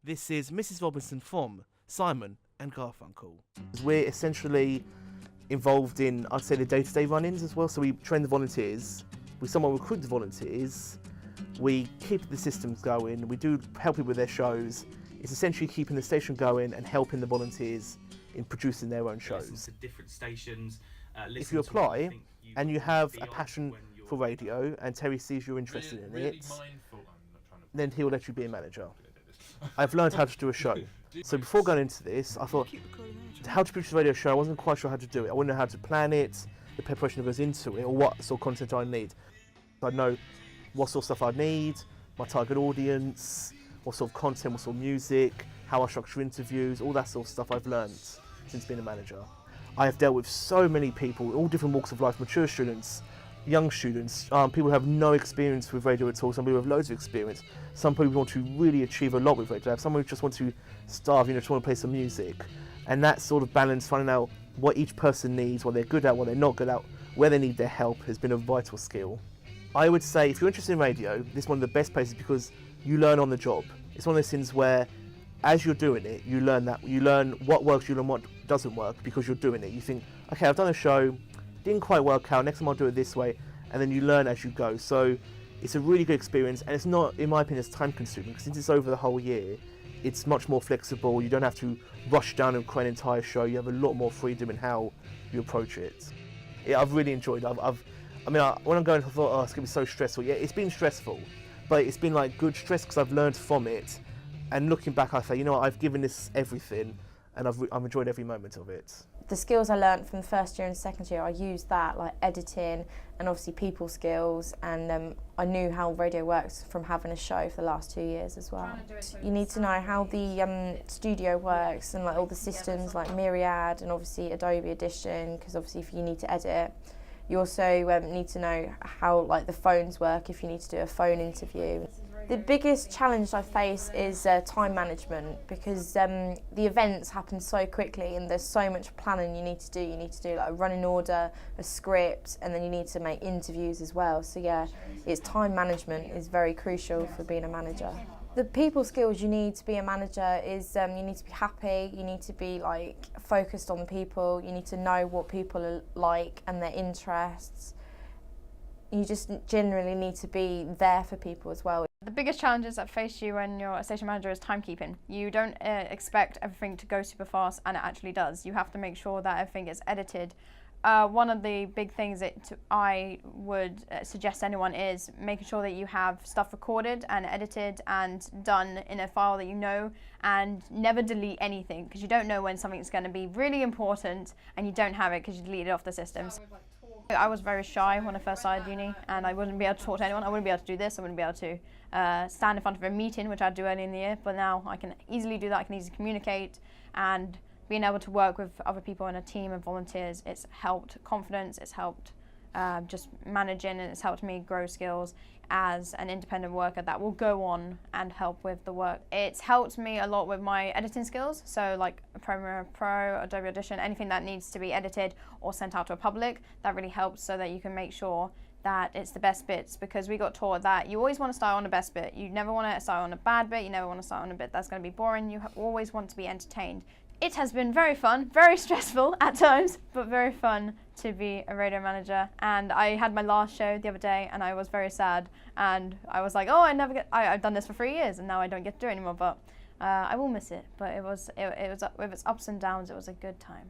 This is Mrs. Robinson from Simon and Garfunkel. We're essentially involved in, I'd say, the day-to-day run-ins as well. So we train the volunteers, we somewhat recruit the volunteers, we keep the systems going, we do help people with their shows. It's essentially keeping the station going and helping the volunteers in producing their own shows. To different stations, if you apply and you have a passion for radio and Terry sees you're interested in it, then he'll let you be a manager. I've learned how to do a show. So before going into this, I thought, how to produce a radio show, I wasn't quite sure how to do it. I wouldn't know how to plan it, the preparation that goes into it, or what sort of content I need. I'd know what sort of stuff I need, my target audience, what sort of content, what sort of music, how I structure interviews, all that sort of stuff I've learned since being a manager. I have dealt with so many people, all different walks of life, mature students, young students, people who have no experience with radio at all, some people have loads of experience, some people want to really achieve a lot with radio, some people just want to starve, just want to play some music. And that sort of balance, finding out what each person needs, what they're good at, what they're not good at, where they need their help, has been a vital skill. I would say if you're interested in radio, this is one of the best places because you learn on the job. It's one of those things where as you're doing it, you learn what works, you learn what doesn't work because you're doing it. You think, okay, I've done a show, didn't quite work out, next time I'll do it this way, and then you learn as you go. So it's a really good experience, and it's not, in my opinion, it's time consuming, because since it's over the whole year, it's much more flexible. You don't have to rush down and create an entire show. You have a lot more freedom in how you approach it. I've really enjoyed it. When I'm going, I thought, oh, it's going to be so stressful. Yeah, it's been stressful, but it's been like good stress because I've learned from it. And looking back, I say, you know what, I've given this everything, and I've enjoyed every moment of it. The skills I learnt from the first year and second year, I used that, like editing and obviously people skills, and I knew how radio works from having a show for the last 2 years as well. You need to know how the studio works and like all the systems like Myriad and obviously Adobe Audition, because obviously if you need to edit. You also need to know how like the phones work if you need to do a phone interview. The biggest challenge I face is time management, because the events happen so quickly and there's so much planning you need to do. You need to do like a running order, a script, and then you need to make interviews as well. So yeah, it's time management is very crucial for being a manager. The people skills you need to be a manager is you need to be happy, you need to be like focused on people, you need to know what people are like and their interests. You just generally need to be there for people as well. The biggest challenges that face you when you're a station manager is timekeeping. You don't expect everything to go super fast, and it actually does. You have to make sure that everything gets edited. One of the big things that I would suggest anyone is making sure that you have stuff recorded and edited and done in a file that you know, and never delete anything, because you don't know when something's going to be really important and you don't have it because you deleted it off the systems. I was very shy when I first started uni, and I wouldn't be able to talk to anyone. I wouldn't be able to do this. I wouldn't be able to stand in front of a meeting, which I'd do early in the year, but now I can easily do that. I can easily communicate, and being able to work with other people in a team of volunteers, it's helped confidence, it's helped just managing, and it's helped me grow skills as an independent worker that will go on and help with the work. It's helped me a lot with my editing skills, so like Premiere Pro, Adobe Audition, anything that needs to be edited or sent out to a public, that really helps so that you can make sure that it's the best bits, because we got taught that you always want to start on the best bit. You never want to start on a bad bit, you never want to start on a bit that's going to be boring. You always want to be entertained. It has been very fun, very stressful at times, but very fun to be a radio manager. And I had my last show the other day, and I was very sad. And I was like, oh, I've done this for 3 years, and now I don't get to do it anymore. But I will miss it. But it was with its ups and downs, it was a good time.